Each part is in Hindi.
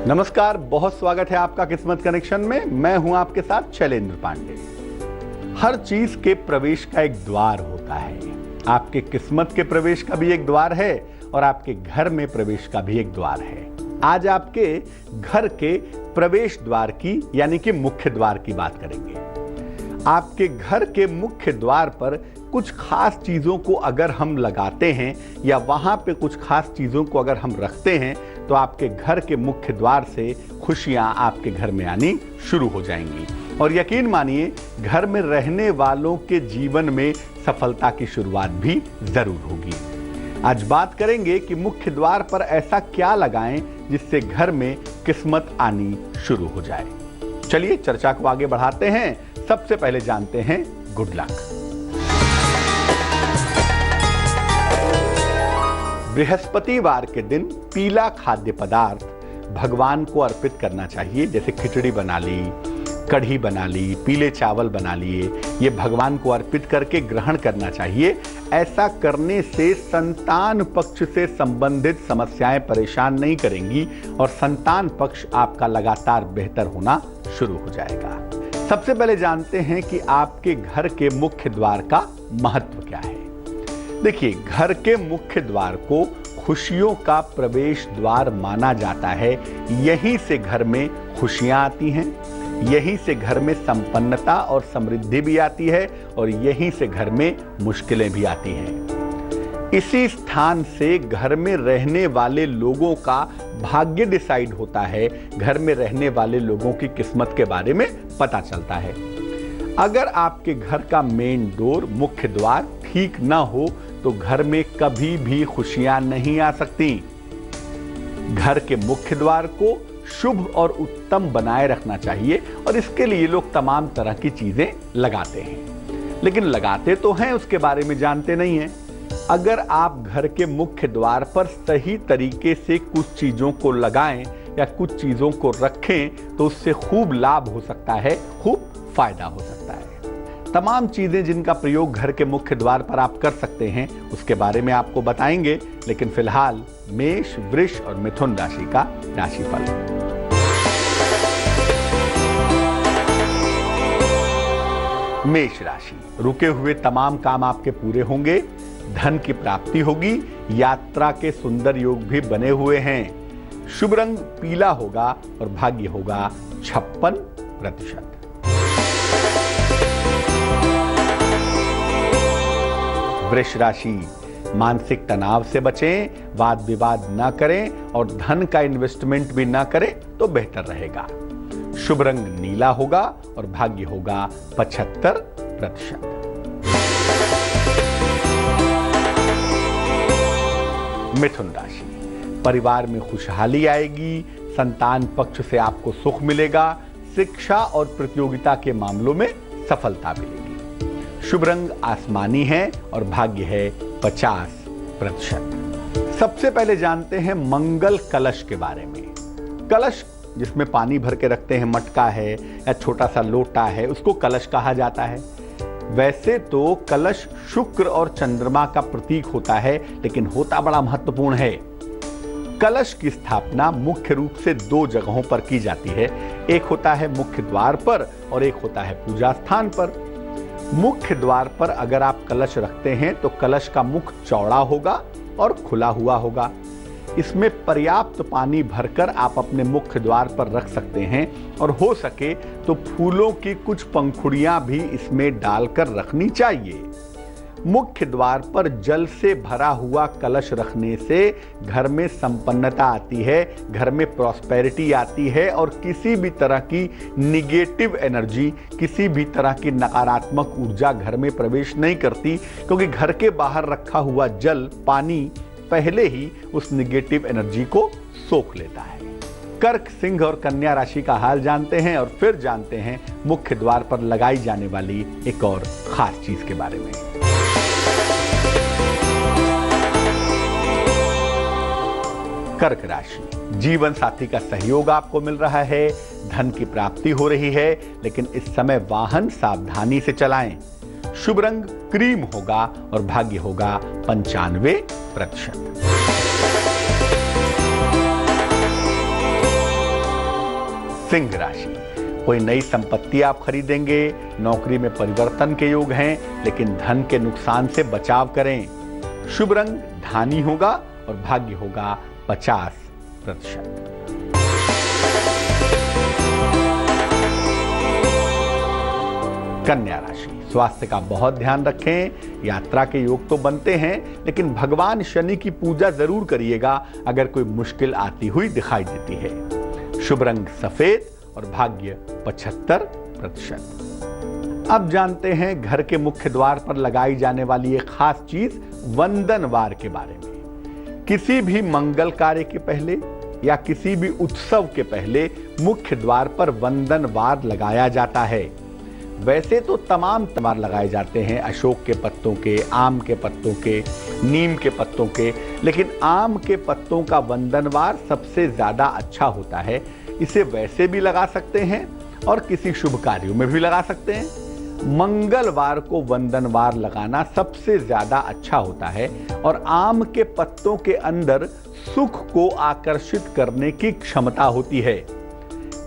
नमस्कार, बहुत स्वागत है आपका किस्मत कनेक्शन में। मैं हूं आपके साथ शैलेंद्र पांडे। हर चीज के प्रवेश का एक द्वार होता है। आपके किस्मत के प्रवेश का भी एक द्वार है और आपके घर में प्रवेश का भी एक द्वार है। आज आपके घर के प्रवेश द्वार की यानी कि मुख्य द्वार की बात करेंगे। आपके घर के मुख्य द्वार पर कुछ खास चीजों को अगर हम लगाते हैं या वहां पे कुछ खास चीजों को अगर हम रखते हैं तो आपके घर के मुख्य द्वार से खुशियां आपके घर में आनी शुरू हो जाएंगी और यकीन मानिए घर में रहने वालों के जीवन में सफलता की शुरुआत भी जरूर होगी। आज बात करेंगे कि मुख्य द्वार पर ऐसा क्या लगाएं जिससे घर में किस्मत आनी शुरू हो जाए। चलिए चर्चा को आगे बढ़ाते हैं। सबसे पहले जानते हैं गुड लक। बृहस्पतिवार के दिन पीला खाद्य पदार्थ भगवान को अर्पित करना चाहिए। जैसे खिचड़ी बना ली, कढ़ी बना ली, पीले चावल बना लिए, ये भगवान को अर्पित करके ग्रहण करना चाहिए। ऐसा करने से संतान पक्ष से संबंधित समस्याएं परेशान नहीं करेंगी और संतान पक्ष आपका लगातार बेहतर होना शुरू हो जाएगा। सबसे पहले जानते हैं कि आपके घर के मुख्य द्वार का महत्व क्या है। देखिए, घर के मुख्य द्वार को खुशियों का प्रवेश द्वार माना जाता है। यहीं से घर में खुशियां आती हैं, यहीं से घर में संपन्नता और समृद्धि भी आती है और यहीं से घर में मुश्किलें भी आती हैं। इसी स्थान से घर में रहने वाले लोगों का भाग्य डिसाइड होता है। घर में रहने वाले लोगों की किस्मत के बारे में पता चलता है। अगर आपके घर का मेन डोर, मुख्य द्वार ठीक ना हो तो घर में कभी भी खुशियां नहीं आ सकती। घर के मुख्य द्वार को शुभ और उत्तम बनाए रखना चाहिए और इसके लिए लोग तमाम तरह की चीजें लगाते हैं, लेकिन लगाते तो हैं, उसके बारे में जानते नहीं हैं। अगर आप घर के मुख्य द्वार पर सही तरीके से कुछ चीजों को लगाएं या कुछ चीजों को रखें तो उससे खूब लाभ हो सकता है, खूब फायदा हो सकता है। तमाम चीजें जिनका प्रयोग घर के मुख्य द्वार पर आप कर सकते हैं उसके बारे में आपको बताएंगे, लेकिन फिलहाल मेष, वृष और मिथुन राशि का राशिफल। मेष राशि, रुके हुए तमाम काम आपके पूरे होंगे, धन की प्राप्ति होगी, यात्रा के सुंदर योग भी बने हुए हैं। शुभ रंग पीला होगा और भाग्य होगा 56%। वृष राशि, मानसिक तनाव से बचें, वाद विवाद ना करें और धन का इन्वेस्टमेंट भी ना करें तो बेहतर रहेगा। शुभ रंग नीला होगा और भाग्य होगा 75%। मिथुन राशि, परिवार में खुशहाली आएगी, संतान पक्ष से आपको सुख मिलेगा, शिक्षा और प्रतियोगिता के मामलों में सफलता मिलेगी। शुभ रंग आसमानी है और भाग्य है 50%। सबसे पहले जानते हैं मंगल कलश के बारे में। कलश जिसमें पानी भर के रखते हैं, मटका है या छोटा सा लोटा है, उसको कलश कहा जाता है। वैसे तो कलश शुक्र और चंद्रमा का प्रतीक होता है, लेकिन होता बड़ा महत्वपूर्ण है। कलश की स्थापना मुख्य रूप से 2 जगहों पर की जाती है। एक होता है मुख्य द्वार पर और एक होता है पूजा स्थान पर। मुख्य द्वार पर अगर आप कलश रखते हैं तो कलश का मुख चौड़ा होगा और खुला हुआ होगा। इसमें पर्याप्त पानी भरकर आप अपने मुख्य द्वार पर रख सकते हैं और हो सके तो फूलों की कुछ पंखुड़ियां भी इसमें डालकर रखनी चाहिए। मुख्य द्वार पर जल से भरा हुआ कलश रखने से घर में संपन्नता आती है, घर में प्रॉस्पेरिटी आती है और किसी भी तरह की निगेटिव एनर्जी, किसी भी तरह की नकारात्मक ऊर्जा घर में प्रवेश नहीं करती, क्योंकि घर के बाहर रखा हुआ जल, पानी पहले ही उस निगेटिव एनर्जी को सोख लेता है। कर्क, सिंह और कन्या राशि का हाल जानते हैं और फिर जानते हैं मुख्य द्वार पर लगाई जाने वाली एक और खास चीज के बारे में। कर्क राशि, जीवन साथी का सहयोग आपको मिल रहा है, धन की प्राप्ति हो रही है, लेकिन इस समय वाहन सावधानी से चलाएं। शुभ रंग क्रीम होगा और भाग्य होगा 95%। सिंह राशि, कोई नई संपत्ति आप खरीदेंगे, नौकरी में परिवर्तन के योग हैं, लेकिन धन के नुकसान से बचाव करें। शुभ रंग धानी होगा और भाग्य होगा 50%। कन्या राशि, स्वास्थ्य का बहुत ध्यान रखें। यात्रा के योग तो बनते हैं, लेकिन भगवान शनि की पूजा जरूर करिएगा अगर कोई मुश्किल आती हुई दिखाई देती है। शुभ रंग सफेद और भाग्य 75%। अब जानते हैं घर के मुख्य द्वार पर लगाई जाने वाली एक खास चीज वंदनवार के बारे में। किसी भी मंगल कार्य के पहले या किसी भी उत्सव के पहले मुख्य द्वार पर वंदनवार लगाया जाता है। वैसे तो तमाम त्योहार लगाए जाते हैं, अशोक के पत्तों के, आम के पत्तों के, नीम के पत्तों के, लेकिन आम के पत्तों का वंदनवार सबसे ज्यादा अच्छा होता है। इसे वैसे भी लगा सकते हैं और किसी शुभ कार्यों में भी लगा सकते हैं। मंगलवार को वंदनवार लगाना सबसे ज्यादा अच्छा होता है और आम के पत्तों के अंदर सुख को आकर्षित करने की क्षमता होती है।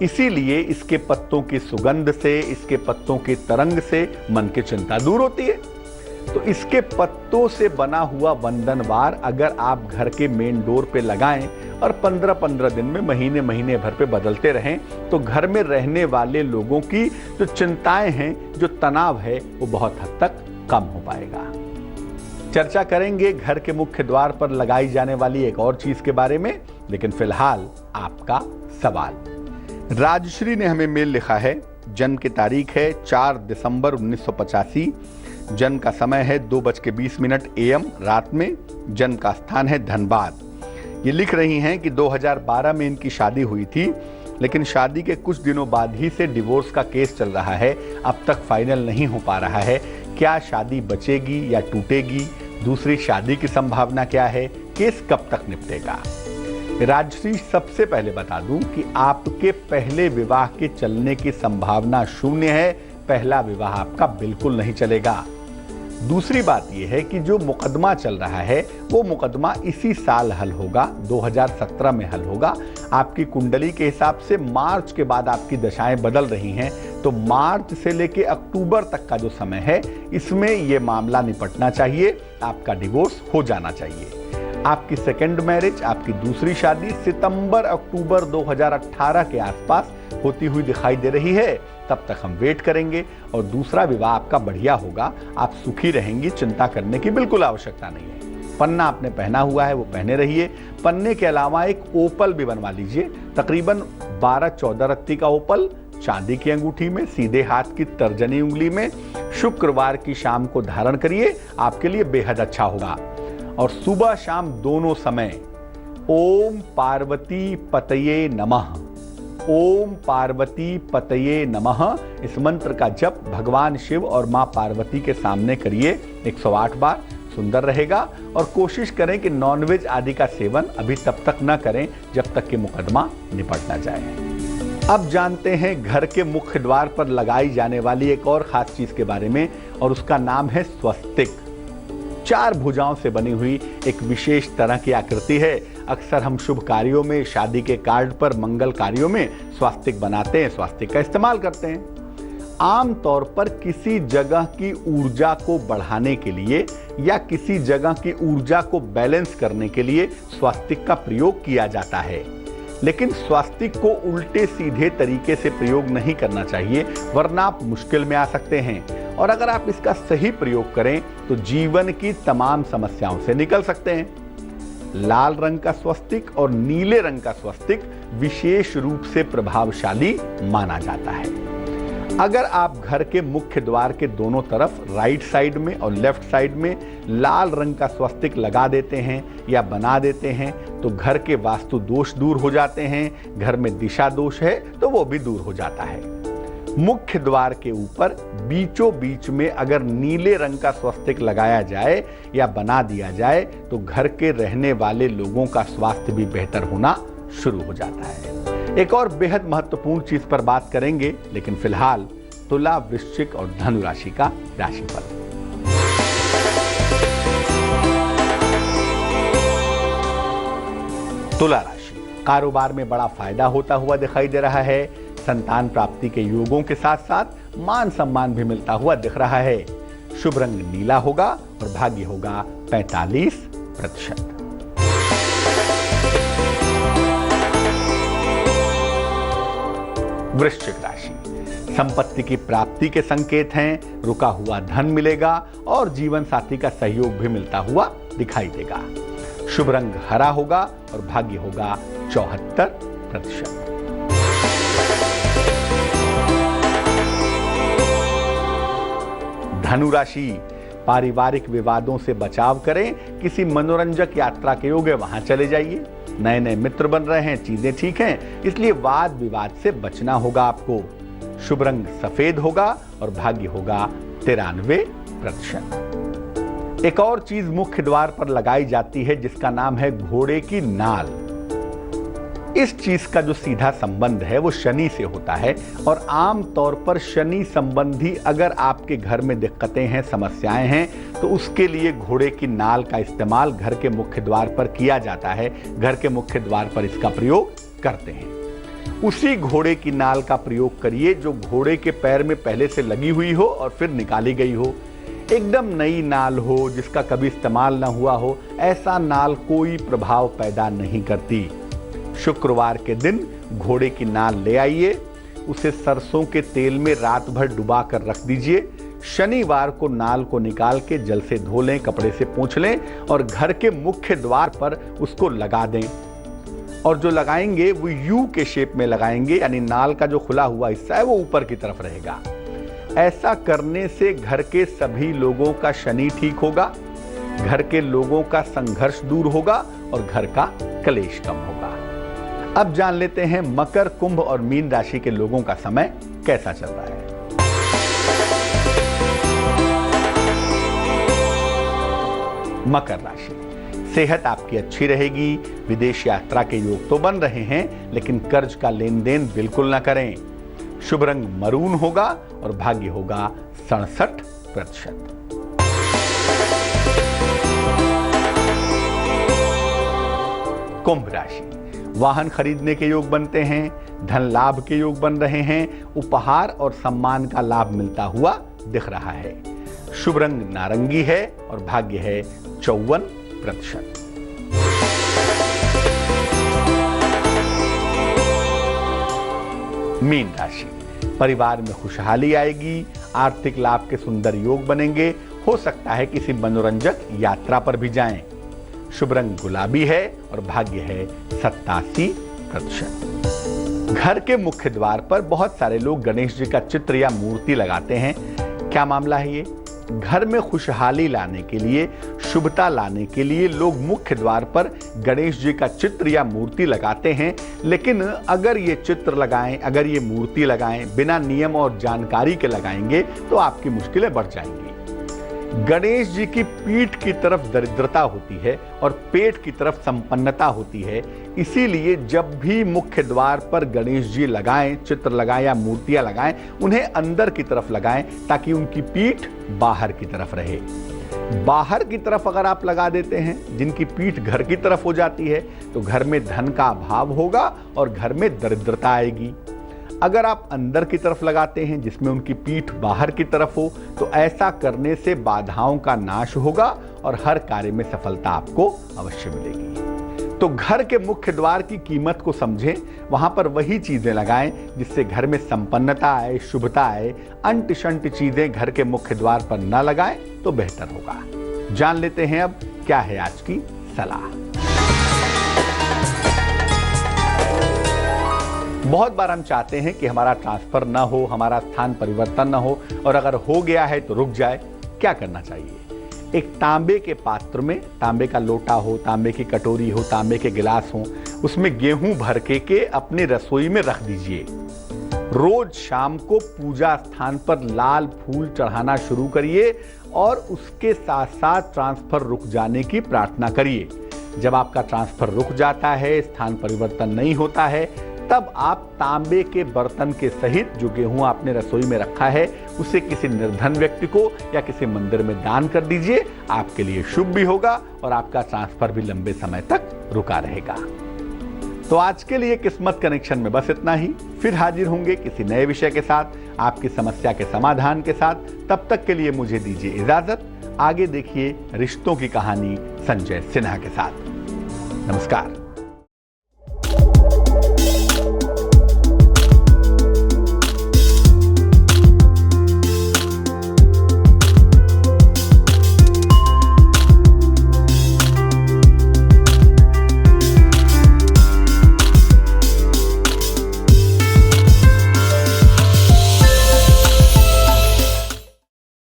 इसीलिए इसके पत्तों की सुगंध से, इसके पत्तों की तरंग से मन की चिंता दूर होती है। तो इसके पत्तों से बना हुआ वंदनवार अगर आप घर के मेन डोर पे लगाएं और 15-15 दिन में, महीने भर पे बदलते रहें, तो घर में रहने वाले लोगों की जो चिंताएं हैं, जो तनाव है, वो बहुत हद तक कम हो पाएगा। चर्चा करेंगे घर के मुख्य द्वार पर लगाई जाने वाली एक और चीज के बारे में, लेकिन फिलहाल आपका सवाल। राजश्री ने हमें मेल लिखा है, जन्म की तारीख है 4 दिसंबर 1985, जन्म का समय है 2:20 AM रात में, जन्म का स्थान है धनबाद। ये लिख रही हैं कि 2012 में इनकी शादी हुई थी, लेकिन शादी के कुछ दिनों बाद ही से डिवोर्स का केस चल रहा है, अब तक फाइनल नहीं हो पा रहा है। क्या शादी बचेगी या टूटेगी? दूसरी शादी की संभावना क्या है? केस कब तक निपटेगा? राजश्री, सबसे पहले बता दूं कि आपके पहले विवाह के चलने की संभावना शून्य है। पहला विवाह आपका बिल्कुल नहीं चलेगा। दूसरी बात यह है कि जो मुकदमा चल रहा है वो मुकदमा इसी साल हल होगा, 2017 में हल होगा। आपकी कुंडली के हिसाब से मार्च के बाद आपकी दशाएं बदल रही हैं, तो मार्च से लेके अक्टूबर तक का जो समय है, इसमें ये मामला निपटना चाहिए, आपका डिवोर्स हो जाना चाहिए। आपकी सेकेंड मैरिज, आपकी दूसरी शादी सितंबर-अक्टूबर 2018 के आसपास होती हुई दिखाई दे रही है। तब तक हम वेट करेंगे और दूसरा विवाह आपका बढ़िया होगा, आप सुखी रहेंगी, चिंता करने की बिल्कुल आवश्यकता नहीं है। पन्ना आपने पहना हुआ है वो पहने रहिए। पन्ने के अलावा एक ओपल भी बनवा लीजिए, तकरीबन 12-14 रत्ती का ओपल, चांदी की अंगूठी में, सीधे हाथ की तर्जनी उंगली में, शुक्रवार की शाम को धारण करिए, आपके लिए बेहद अच्छा होगा। और सुबह शाम दोनों समय ओम पार्वती पतये नमः, ओम पार्वती पतये नमः, इस मंत्र का जप भगवान शिव और मां पार्वती के सामने करिए 108 बार। सुंदर रहेगा। और कोशिश करें कि नॉनवेज आदि का सेवन अभी तब तक न करें जब तक कि मुकदमा निपट न जाए। अब जानते हैं घर के मुख्य द्वार पर लगाई जाने वाली एक और खास चीज के बारे में, और उसका नाम है स्वस्तिक। 4 भुजाओं से बनी हुई एक विशेष तरह की आकृति है। अक्सर हम शुभ कार्यों में, शादी के कार्ड पर, मंगल कार्यों में स्वास्तिक बनाते हैं, स्वास्तिक का इस्तेमाल करते हैं। आम तौर पर किसी जगह की ऊर्जा को बढ़ाने के लिए या किसी जगह की ऊर्जा को बैलेंस करने के लिए स्वास्तिक का प्रयोग किया जाता है, लेकिन स्वास्तिक को उल्टे सीधे तरीके से प्रयोग नहीं करना चाहिए, वरना आप मुश्किल में आ सकते हैं। और अगर आप इसका सही प्रयोग करें तो जीवन की तमाम समस्याओं से निकल सकते हैं। लाल रंग का स्वस्तिक और नीले रंग का स्वस्तिक विशेष रूप से प्रभावशाली माना जाता है। अगर आप घर के मुख्य द्वार के दोनों तरफ राइट साइड में और लेफ्ट साइड में लाल रंग का स्वस्तिक लगा देते हैं या बना देते हैं तो घर के वास्तु दोष दूर हो जाते हैं। घर में दिशा दोष है तो वो भी दूर हो जाता है। मुख्य द्वार के ऊपर बीचों बीच में अगर नीले रंग का स्वस्तिक लगाया जाए या बना दिया जाए तो घर के रहने वाले लोगों का स्वास्थ्य भी बेहतर होना शुरू हो जाता है। एक और बेहद महत्वपूर्ण चीज पर बात करेंगे, लेकिन फिलहाल तुला, वृश्चिक और धनु राशि का राशिफल। तुला राशि, कारोबार में बड़ा फायदा होता हुआ दिखाई दे रहा है। संतान प्राप्ति के योगों के साथ साथ मान सम्मान भी मिलता हुआ दिख रहा है। शुभ रंग नीला होगा और भाग्य होगा 45%। वृश्चिक राशि, संपत्ति की प्राप्ति के संकेत हैं। रुका हुआ धन मिलेगा और जीवन साथी का सहयोग भी मिलता हुआ दिखाई देगा। शुभ रंग हरा होगा और भाग्य होगा 74%। धनु राशि, पारिवारिक विवादों से बचाव करें। किसी मनोरंजक यात्रा के योग है, वहां चले जाइए। नए नए मित्र बन रहे हैं, चीजें ठीक हैं, इसलिए वाद विवाद से बचना होगा आपको। शुभ रंग सफेद होगा और भाग्य होगा 93%। एक और चीज मुख्य द्वार पर लगाई जाती है जिसका नाम है घोड़े की नाल। इस चीज का जो सीधा संबंध है वो शनि से होता है और आम तौर पर शनि संबंधी अगर आपके घर में दिक्कतें हैं, समस्याएं हैं, तो उसके लिए घोड़े की नाल का इस्तेमाल घर के मुख्य द्वार पर किया जाता है। घर के मुख्य द्वार पर इसका प्रयोग करते हैं। उसी घोड़े की नाल का प्रयोग करिए जो घोड़े के पैर में पहले से लगी हुई हो और फिर निकाली गई हो। एकदम नई नाल हो जिसका कभी इस्तेमाल ना हुआ हो, ऐसा नाल कोई प्रभाव पैदा नहीं करती। शुक्रवार के दिन घोड़े की नाल ले आइए, उसे सरसों के तेल में रात भर डुबा कर रख दीजिए। शनिवार को नाल को निकाल के जल से धो लें, कपड़े से पोंछ लें और घर के मुख्य द्वार पर उसको लगा दें। और जो लगाएंगे वो यू के शेप में लगाएंगे, यानी नाल का जो खुला हुआ हिस्सा है वो ऊपर की तरफ रहेगा। ऐसा करने से घर के सभी लोगों का शनि ठीक होगा, घर के लोगों का संघर्ष दूर होगा और घर का कलेश कम होगा। अब जान लेते हैं मकर, कुंभ और मीन राशि के लोगों का समय कैसा चल रहा है। मकर राशि, सेहत आपकी अच्छी रहेगी। विदेश यात्रा के योग तो बन रहे हैं, लेकिन कर्ज का लेन देन बिल्कुल ना करें। शुभ रंग मरून होगा और भाग्य होगा 67%। कुंभ राशि, वाहन खरीदने के योग बनते हैं, धन लाभ के योग बन रहे हैं, उपहार और सम्मान का लाभ मिलता हुआ दिख रहा है। शुभ रंग नारंगी है और भाग्य है 54%। मीन राशि, परिवार में खुशहाली आएगी, आर्थिक लाभ के सुंदर योग बनेंगे। हो सकता है किसी मनोरंजक यात्रा पर भी जाएं। शुभ रंग गुलाबी है और भाग्य है 87%। घर के मुख्य द्वार पर बहुत सारे लोग गणेश जी का चित्र या मूर्ति लगाते हैं। क्या मामला है ये? घर में खुशहाली लाने के लिए, शुभता लाने के लिए लोग मुख्य द्वार पर गणेश जी का चित्र या मूर्ति लगाते हैं, लेकिन अगर ये चित्र लगाएं, अगर ये मूर्ति लगाएं, बिना नियम और जानकारी के लगाएंगे तो आपकी मुश्किलें बढ़ जाएंगी। गणेश जी की पीठ की तरफ दरिद्रता होती है और पेट की तरफ संपन्नता होती है। इसीलिए जब भी मुख्य द्वार पर गणेश जी लगाएं, चित्र लगाएं या मूर्तियां लगाएं, उन्हें अंदर की तरफ लगाएं ताकि उनकी पीठ बाहर की तरफ रहे। बाहर की तरफ अगर आप लगा देते हैं, जिनकी पीठ घर की तरफ हो जाती है, तो घर में धन का अभाव होगा और घर में दरिद्रता आएगी। अगर आप अंदर की तरफ लगाते हैं जिसमें उनकी पीठ बाहर की तरफ हो, तो ऐसा करने से बाधाओं का नाश होगा और हर कार्य में सफलता आपको अवश्य मिलेगी। तो घर के मुख्य द्वार की कीमत को समझें, वहां पर वही चीजें लगाएं जिससे घर में संपन्नता आए, शुभता आए। अंट शंट चीजें घर के मुख्य द्वार पर न लगाएं तो बेहतर होगा। जान लेते हैं अब क्या है आज की सलाह। बहुत बार हम चाहते हैं कि हमारा ट्रांसफर ना हो, हमारा स्थान परिवर्तन ना हो, और अगर हो गया है तो रुक जाए। क्या करना चाहिए? एक तांबे के पात्र में, तांबे का लोटा हो, तांबे की कटोरी हो, तांबे के गिलास हो, उसमें गेहूं भर के अपनी रसोई में रख दीजिए। रोज शाम को पूजा स्थान पर लाल फूल चढ़ाना शुरू करिए और उसके साथ साथ ट्रांसफर रुक जाने की प्रार्थना करिए। जब आपका ट्रांसफर रुक जाता है, स्थान परिवर्तन नहीं होता है, तब आप तांबे के बर्तन के सहित जो गेहूं आपने रसोई में रखा है उसे किसी निर्धन व्यक्ति को या किसी मंदिर में दान कर दीजिए। आपके लिए शुभ भी होगा और आपका ट्रांसफर भी लंबे समय तक रुका रहेगा। तो आज के लिए किस्मत कनेक्शन में बस इतना ही। फिर हाजिर होंगे किसी नए विषय के साथ, आपकी समस्या के समाधान के साथ। तब तक के लिए मुझे दीजिए इजाजत। आगे देखिए रिश्तों की कहानी संजय सिन्हा के साथ। नमस्कार।